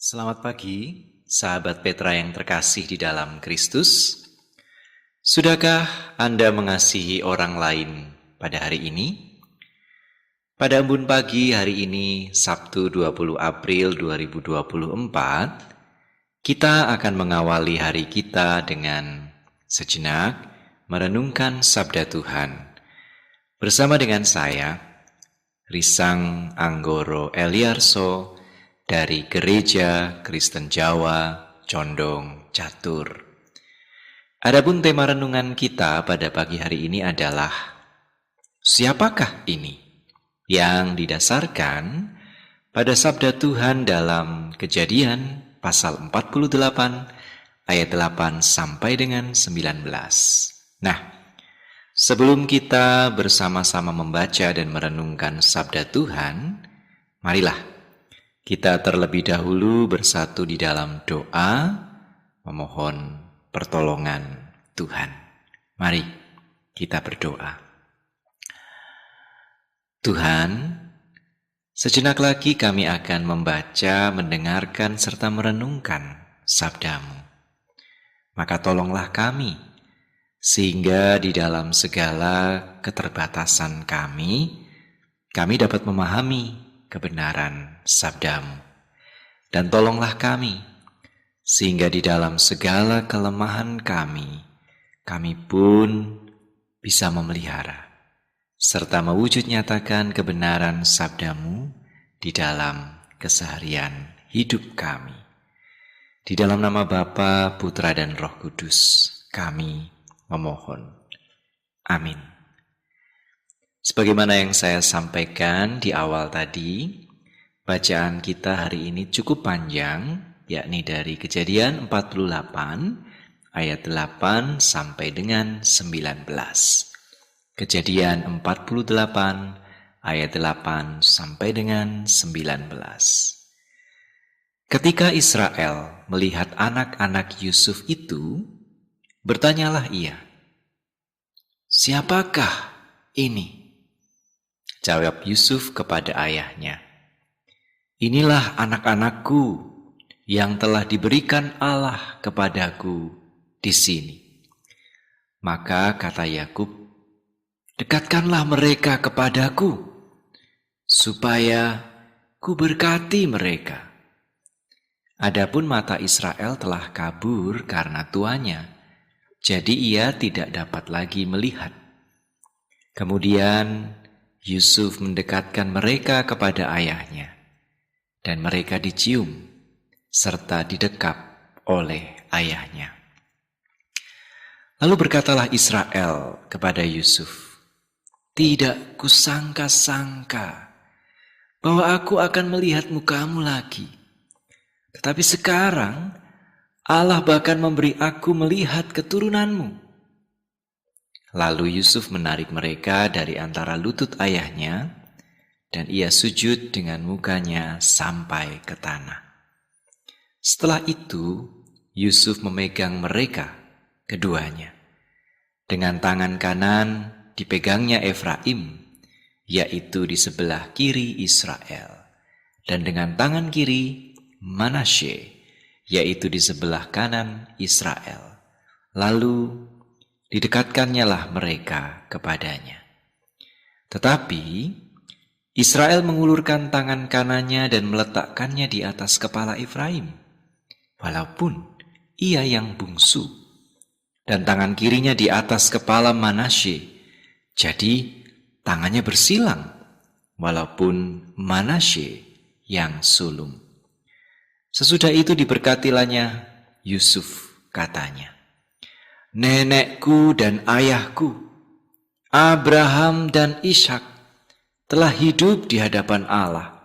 Selamat pagi, sahabat Petra yang terkasih di dalam Kristus. Sudahkah Anda mengasihi orang lain pada hari ini? Pada embun pagi hari ini, Sabtu 20 April 2024, kita akan mengawali hari kita dengan sejenak merenungkan Sabda Tuhan. Bersama dengan saya, Risang Anggoro Eliarso, dari Gereja Kristen Jawa, Condong, Catur. Adapun tema renungan kita pada pagi hari ini adalah siapakah ini? Yang didasarkan pada sabda Tuhan dalam Kejadian pasal 48 ayat 8 sampai dengan 19. Nah, sebelum kita bersama-sama membaca dan merenungkan sabda Tuhan, marilah kita terlebih dahulu bersatu di dalam doa, memohon pertolongan Tuhan. Mari kita berdoa. Tuhan, sejenak lagi kami akan membaca, mendengarkan, serta merenungkan sabda-Mu. Maka tolonglah kami, sehingga di dalam segala keterbatasan kami dapat memahami kebenaran sabda-Mu. Dan tolonglah kami, sehingga di dalam segala kelemahan kami pun bisa memelihara, serta mewujud nyatakan kebenaran sabda-Mu di dalam keseharian hidup kami. Di dalam nama Bapa, Putra, dan Roh Kudus, kami memohon. Amin. Sebagaimana yang saya sampaikan di awal tadi, bacaan kita hari ini cukup panjang, yakni dari Kejadian 48 ayat 8 sampai dengan 19. Kejadian 48 ayat 8 sampai dengan 19. Ketika Israel melihat anak-anak Yusuf itu, bertanyalah ia, "Siapakah ini?" Jawab Yusuf kepada ayahnya, "Inilah anak-anakku yang telah diberikan Allah kepadaku di sini." Maka kata Yakub, "Dekatkanlah mereka kepadaku, supaya ku berkati mereka." Adapun mata Israel telah kabur karena tuanya, jadi ia tidak dapat lagi melihat. Kemudian Yusuf mendekatkan mereka kepada ayahnya, dan mereka dicium serta didekap oleh ayahnya. Lalu berkatalah Israel kepada Yusuf, "Tidak kusangka-sangka bahwa aku akan melihat mukamu lagi. Tetapi sekarang Allah bahkan memberi aku melihat keturunanmu." Lalu Yusuf menarik mereka dari antara lutut ayahnya, dan ia sujud dengan mukanya sampai ke tanah. Setelah itu, Yusuf memegang mereka keduanya. Dengan tangan kanan dipegangnya Efraim, yaitu di sebelah kiri Israel, dan dengan tangan kiri Manasye, yaitu di sebelah kanan Israel. Lalu didekatkannyalah mereka kepadanya. Tetapi Israel mengulurkan tangan kanannya dan meletakkannya di atas kepala Efraim, walaupun ia yang bungsu, dan tangan kirinya di atas kepala Manasye, jadi tangannya bersilang, walaupun Manasye yang sulung. Sesudah itu diberkatilahnya Yusuf, katanya, "Nenekku dan ayahku, Abraham dan Ishak, telah hidup di hadapan Allah.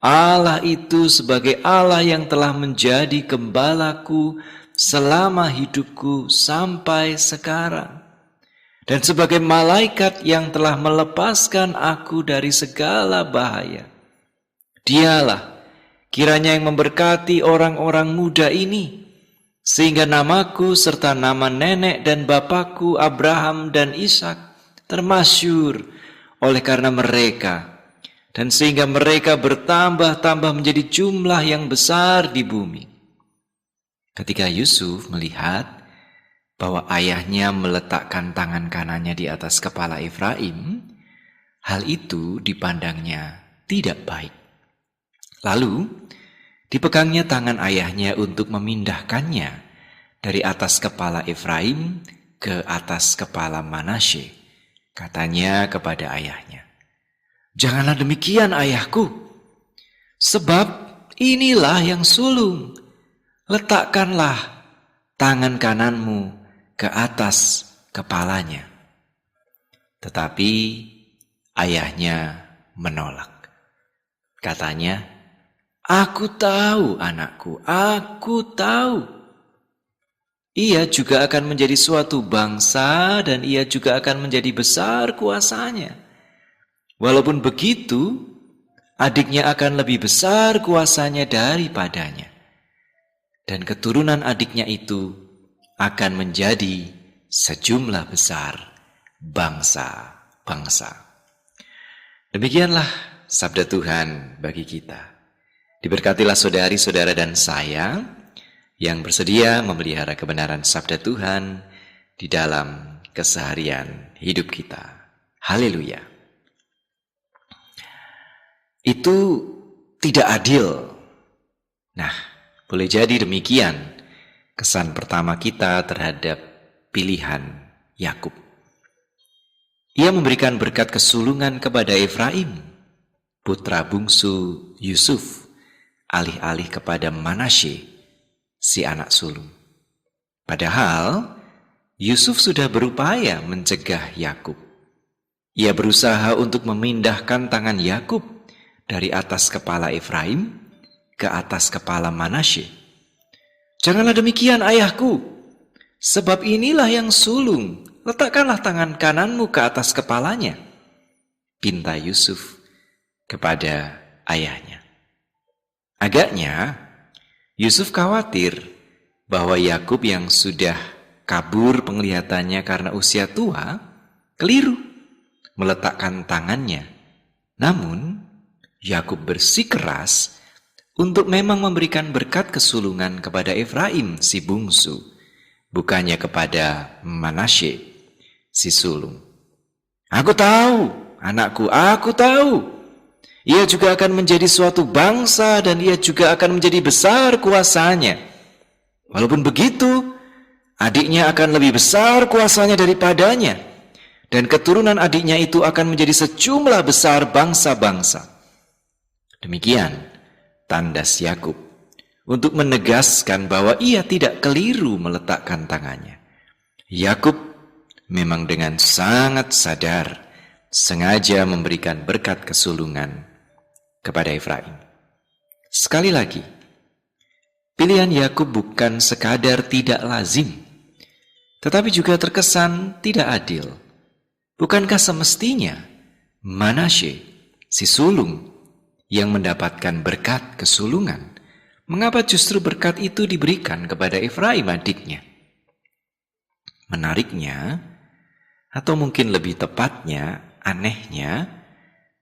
Allah itu sebagai Allah yang telah menjadi gembalaku selama hidupku sampai sekarang, dan sebagai malaikat yang telah melepaskan aku dari segala bahaya. Dialah kiranya yang memberkati orang-orang muda ini, sehingga namaku serta nama nenek dan bapakku Abraham dan Ishak termasyhur oleh karena mereka, dan sehingga mereka bertambah-tambah menjadi jumlah yang besar di bumi. Ketika Yusuf melihat bahwa ayahnya meletakkan tangan kanannya di atas kepala Efraim, hal itu dipandangnya tidak baik. Lalu, dipegangnya tangan ayahnya untuk memindahkannya dari atas kepala Efraim ke atas kepala Manasye. Katanya kepada ayahnya, "Janganlah demikian, ayahku, sebab inilah yang sulung. Letakkanlah tangan kananmu ke atas kepalanya." Tetapi ayahnya menolak. Katanya, "Aku tahu, anakku, aku tahu. Ia juga akan menjadi suatu bangsa dan ia juga akan menjadi besar kuasanya. Walaupun begitu, adiknya akan lebih besar kuasanya daripadanya. Dan keturunan adiknya itu akan menjadi sejumlah besar bangsa-bangsa." Demikianlah sabda Tuhan bagi kita. Diberkatilah saudari-saudara dan saya yang bersedia memelihara kebenaran sabda Tuhan di dalam keseharian hidup kita. Haleluya. Itu tidak adil. Nah, boleh jadi demikian kesan pertama kita terhadap pilihan Yakub. Ia memberikan berkat kesulungan kepada Efraim, putra bungsu Yusuf, alih-alih kepada Manasye, si anak sulung. Padahal Yusuf sudah berupaya mencegah Yakub. Ia berusaha untuk memindahkan tangan Yakub dari atas kepala Efraim ke atas kepala Manasye. "Janganlah demikian, ayahku, sebab inilah yang sulung. Letakkanlah tangan kananmu ke atas kepalanya," pinta Yusuf kepada ayahnya. Agaknya Yusuf khawatir bahwa Yakub yang sudah kabur penglihatannya karena usia tua, keliru meletakkan tangannya. Namun, Yakub bersikeras untuk memang memberikan berkat kesulungan kepada Efraim si bungsu, bukannya kepada Manasye si sulung. "Aku tahu, anakku, aku tahu. Ia juga akan menjadi suatu bangsa dan ia juga akan menjadi besar kuasanya. Walaupun begitu, adiknya akan lebih besar kuasanya daripadanya. Dan keturunan adiknya itu akan menjadi sejumlah besar bangsa-bangsa." Demikian tandas Yakub untuk menegaskan bahwa ia tidak keliru meletakkan tangannya. Yakub memang dengan sangat sadar sengaja memberikan berkat kesulungan kepada Efraim. Sekali lagi, pilihan Yakub bukan sekadar tidak lazim, tetapi juga terkesan tidak adil. Bukankah semestinya Manasye, si sulung, yang mendapatkan berkat kesulungan? Mengapa justru berkat itu diberikan kepada Efraim adiknya? Menariknya, atau mungkin lebih tepatnya, anehnya,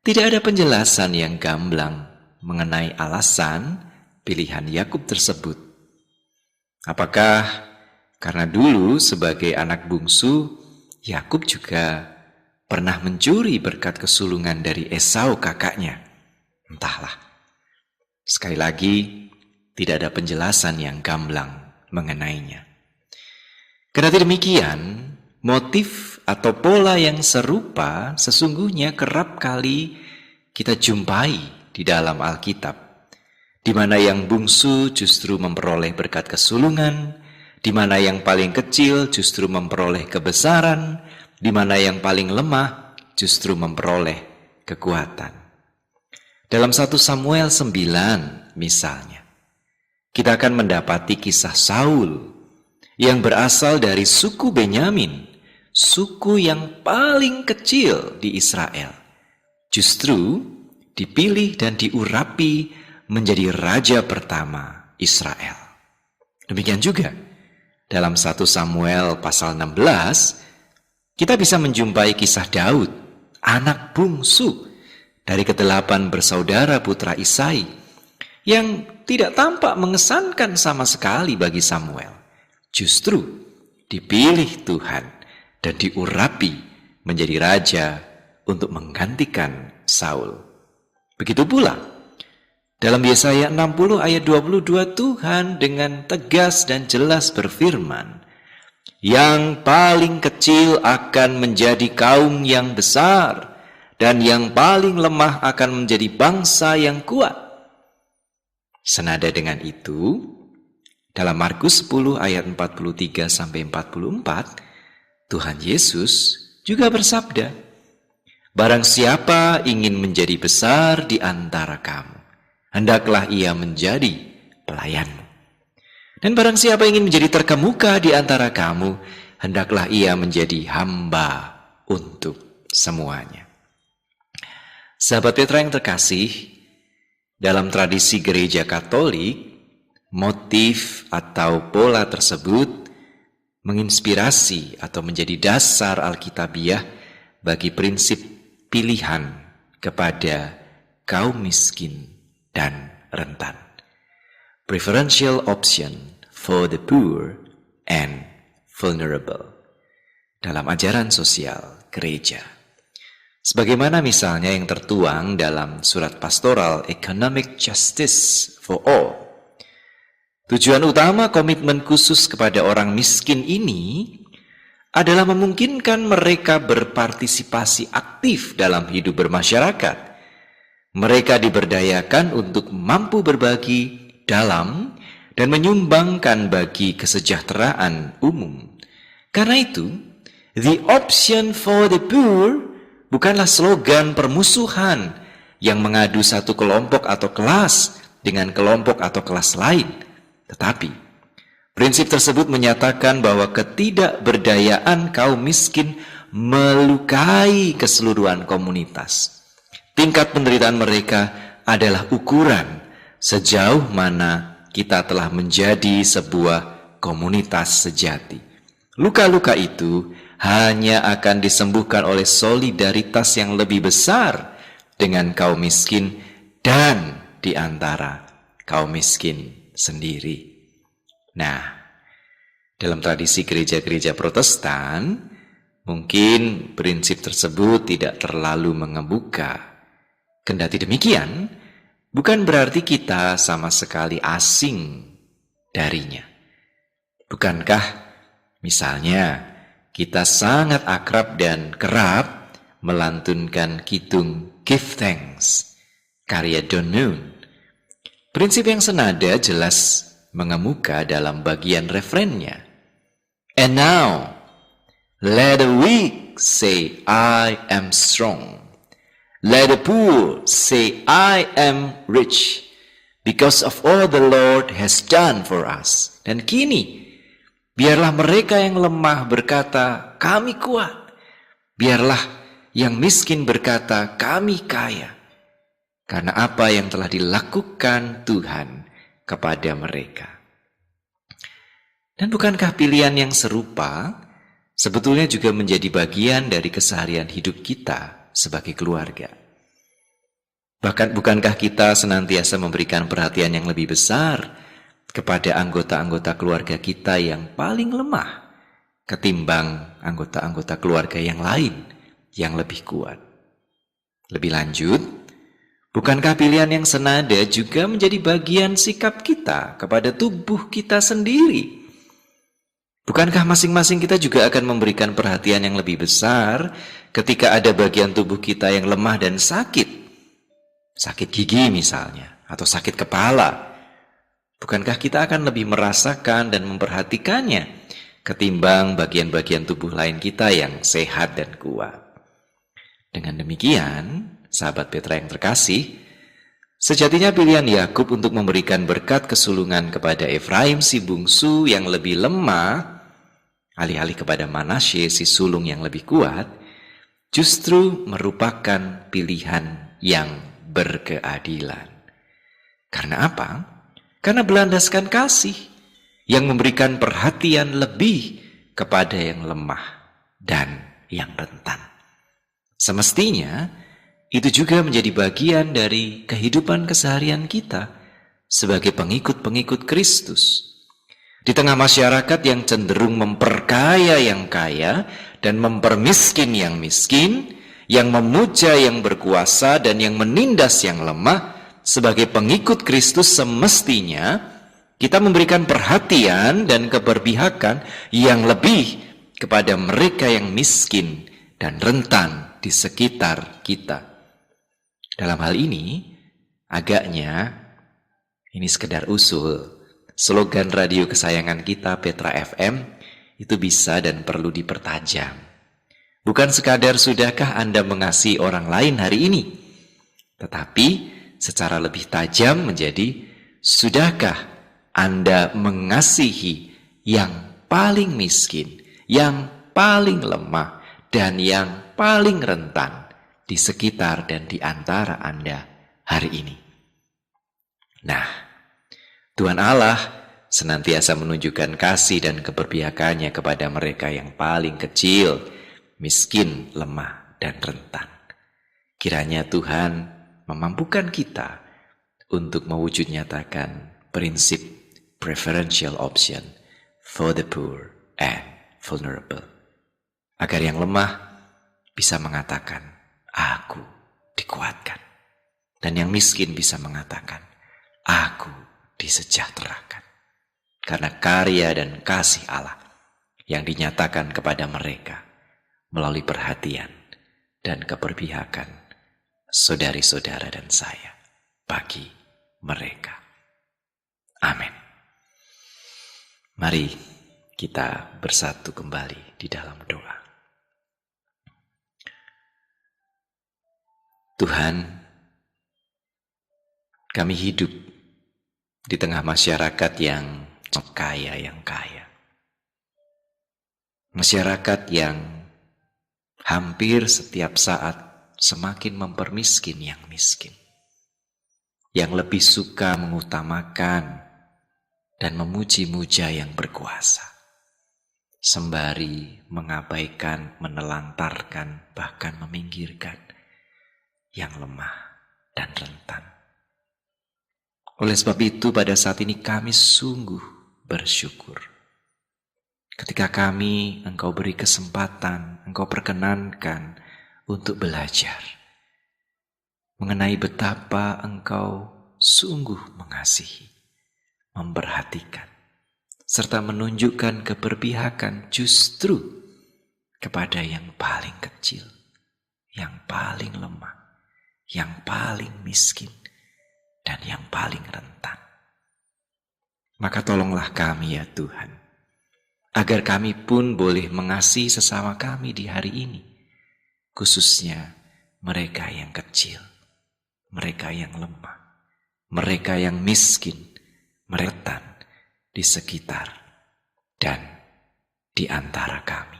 tidak ada penjelasan yang gamblang mengenai alasan pilihan Yakub tersebut. Apakah karena dulu sebagai anak bungsu, Yakub juga pernah mencuri berkat kesulungan dari Esau kakaknya? Entahlah. Sekali lagi, tidak ada penjelasan yang gamblang mengenainya. Kendati demikian, motif atau pola yang serupa sesungguhnya kerap kali kita jumpai di dalam Alkitab, di mana yang bungsu justru memperoleh berkat kesulungan, di mana yang paling kecil justru memperoleh kebesaran, di mana yang paling lemah justru memperoleh kekuatan. Dalam 1 Samuel 9 misalnya, kita akan mendapati kisah Saul yang berasal dari suku Benyamin, suku yang paling kecil di Israel, justru dipilih dan diurapi menjadi raja pertama Israel. Demikian juga dalam 1 Samuel pasal 16, kita bisa menjumpai kisah Daud, anak bungsu dari ke-8 bersaudara putra Isai yang tidak tampak mengesankan sama sekali bagi Samuel, justru dipilih Tuhan dan diurapi menjadi raja untuk menggantikan Saul. Begitu pula dalam Yesaya 60 ayat 22, Tuhan dengan tegas dan jelas berfirman, yang paling kecil akan menjadi kaum yang besar, dan yang paling lemah akan menjadi bangsa yang kuat. Senada dengan itu, dalam Markus 10 ayat 43 sampai 44, Tuhan Yesus juga bersabda, barang siapa ingin menjadi besar di antara kamu, hendaklah ia menjadi pelayanmu. Dan barang siapa ingin menjadi terkemuka di antara kamu, hendaklah ia menjadi hamba untuk semuanya. Sahabat Petra yang terkasih, dalam tradisi gereja Katolik, motif atau pola tersebut menginspirasi atau menjadi dasar Alkitabiah bagi prinsip pilihan kepada kaum miskin dan rentan. Preferential option for the poor and vulnerable dalam ajaran sosial gereja. Sebagaimana misalnya yang tertuang dalam surat pastoral Economic Justice for All. Tujuan utama komitmen khusus kepada orang miskin ini adalah memungkinkan mereka berpartisipasi aktif dalam hidup bermasyarakat. Mereka diberdayakan untuk mampu berbagi dalam dan menyumbangkan bagi kesejahteraan umum. Karena itu, the option for the poor bukanlah slogan permusuhan yang mengadu satu kelompok atau kelas dengan kelompok atau kelas lain. Tetapi, prinsip tersebut menyatakan bahwa ketidakberdayaan kaum miskin melukai keseluruhan komunitas. Tingkat penderitaan mereka adalah ukuran sejauh mana kita telah menjadi sebuah komunitas sejati. Luka-luka itu hanya akan disembuhkan oleh solidaritas yang lebih besar dengan kaum miskin dan di antara kaum miskin sendiri. Nah, dalam tradisi gereja-gereja Protestan, mungkin prinsip tersebut tidak terlalu mengemuka. Kendati demikian, bukan berarti kita sama sekali asing darinya. Bukankah misalnya kita sangat akrab dan kerap melantunkan kidung Give Thanks, karya Don Noon. Prinsip yang senada jelas mengemuka dalam bagian refrennya. And now, let the weak say I am strong. Let the poor say, I am rich, because of all the Lord has done for us. Dan kini, biarlah mereka yang lemah berkata, kami kuat. Biarlah yang miskin berkata, kami kaya. Karena apa yang telah dilakukan Tuhan kepada mereka. Dan bukankah pilihan yang serupa sebetulnya juga menjadi bagian dari keseharian hidup kita sebagai keluarga? Bahkan bukankah kita senantiasa memberikan perhatian yang lebih besar kepada anggota-anggota keluarga kita yang paling lemah ketimbang anggota-anggota keluarga yang lain yang lebih kuat? Lebih lanjut, bukankah pilihan yang senada juga menjadi bagian sikap kita kepada tubuh kita sendiri? Bukankah masing-masing kita juga akan memberikan perhatian yang lebih besar ketika ada bagian tubuh kita yang lemah dan sakit? Sakit gigi misalnya, atau sakit kepala. Bukankah kita akan lebih merasakan dan memperhatikannya ketimbang bagian-bagian tubuh lain kita yang sehat dan kuat? Dengan demikian, sahabat Petra yang terkasih, sejatinya pilihan Yakub untuk memberikan berkat kesulungan kepada Efraim si bungsu yang lebih lemah, alih-alih kepada Manasye si sulung yang lebih kuat, justru merupakan pilihan yang berkeadilan. Karena apa? Karena berlandaskan kasih yang memberikan perhatian lebih kepada yang lemah dan yang rentan. Semestinya Itu juga menjadi bagian dari kehidupan keseharian kita sebagai pengikut-pengikut Kristus. Di tengah masyarakat yang cenderung memperkaya yang kaya dan mempermiskin yang miskin, yang memuja yang berkuasa dan yang menindas yang lemah, sebagai pengikut Kristus semestinya kita memberikan perhatian dan keberpihakan yang lebih kepada mereka yang miskin dan rentan di sekitar kita. Dalam hal ini, agaknya ini sekedar usul, slogan radio kesayangan kita Petra FM itu bisa dan perlu dipertajam. Bukan sekadar sudahkah Anda mengasihi orang lain hari ini, tetapi secara lebih tajam menjadi sudahkah Anda mengasihi yang paling miskin, yang paling lemah, dan yang paling rentan di sekitar dan di antara Anda hari ini. Nah, Tuhan Allah senantiasa menunjukkan kasih dan keberpihakannya kepada mereka yang paling kecil, miskin, lemah, dan rentan. Kiranya Tuhan memampukan kita untuk mewujud nyatakan prinsip preferential option for the poor and vulnerable. Agar yang lemah bisa mengatakan, aku dikuatkan. Dan yang miskin bisa mengatakan, aku disejahterakan. Karena karya dan kasih Allah yang dinyatakan kepada mereka melalui perhatian dan keberpihakan saudari-saudara dan saya bagi mereka. Amin. Mari kita bersatu kembali di dalam doa. Tuhan, kami hidup di tengah masyarakat yang kaya yang kaya. Masyarakat yang hampir setiap saat semakin mempermiskin yang miskin. Yang lebih suka mengutamakan dan memuji-muja yang berkuasa. Sembari mengabaikan, menelantarkan, bahkan meminggirkan yang lemah dan rentan. Oleh sebab itu pada saat ini kami sungguh bersyukur. Ketika kami Engkau beri kesempatan, Engkau perkenankan untuk belajar mengenai betapa Engkau sungguh mengasihi, memperhatikan, serta menunjukkan keberpihakan justru kepada yang paling kecil, yang paling lemah, yang paling miskin, dan yang paling rentan. Maka tolonglah kami ya Tuhan, agar kami pun boleh mengasihi sesama kami di hari ini, khususnya mereka yang kecil, mereka yang lemah, mereka yang miskin, rentan di sekitar dan di antara kami.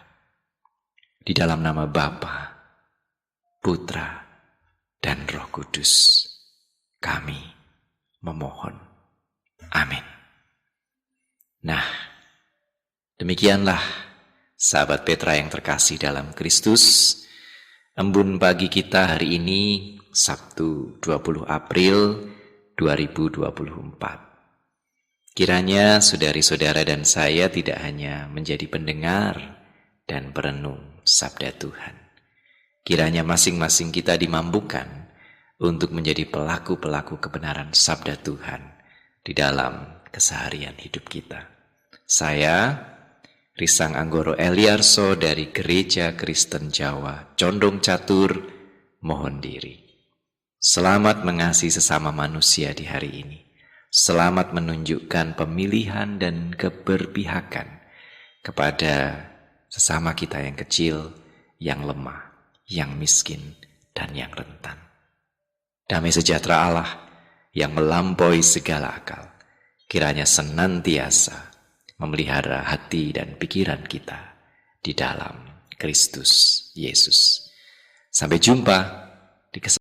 Di dalam nama Bapa, Putra, dan Roh Kudus, kami memohon. Amin. Nah, demikianlah sahabat Petra yang terkasih dalam Kristus, embun pagi kita hari ini Sabtu 20 April 2024. Kiranya saudari-saudara dan saya tidak hanya menjadi pendengar dan perenung sabda Tuhan. Kiranya masing-masing kita dimampukan untuk menjadi pelaku-pelaku kebenaran sabda Tuhan di dalam keseharian hidup kita. Saya, Risang Anggoro Eliarso dari Gereja Kristen Jawa, Condong Catur, mohon diri. Selamat mengasihi sesama manusia di hari ini. Selamat menunjukkan pemilihan dan keberpihakan kepada sesama kita yang kecil, yang lemah, yang miskin, dan yang rentan. Damai sejahtera Allah yang melampaui segala akal, kiranya senantiasa memelihara hati dan pikiran kita di dalam Kristus Yesus. Sampai jumpa di kesempatan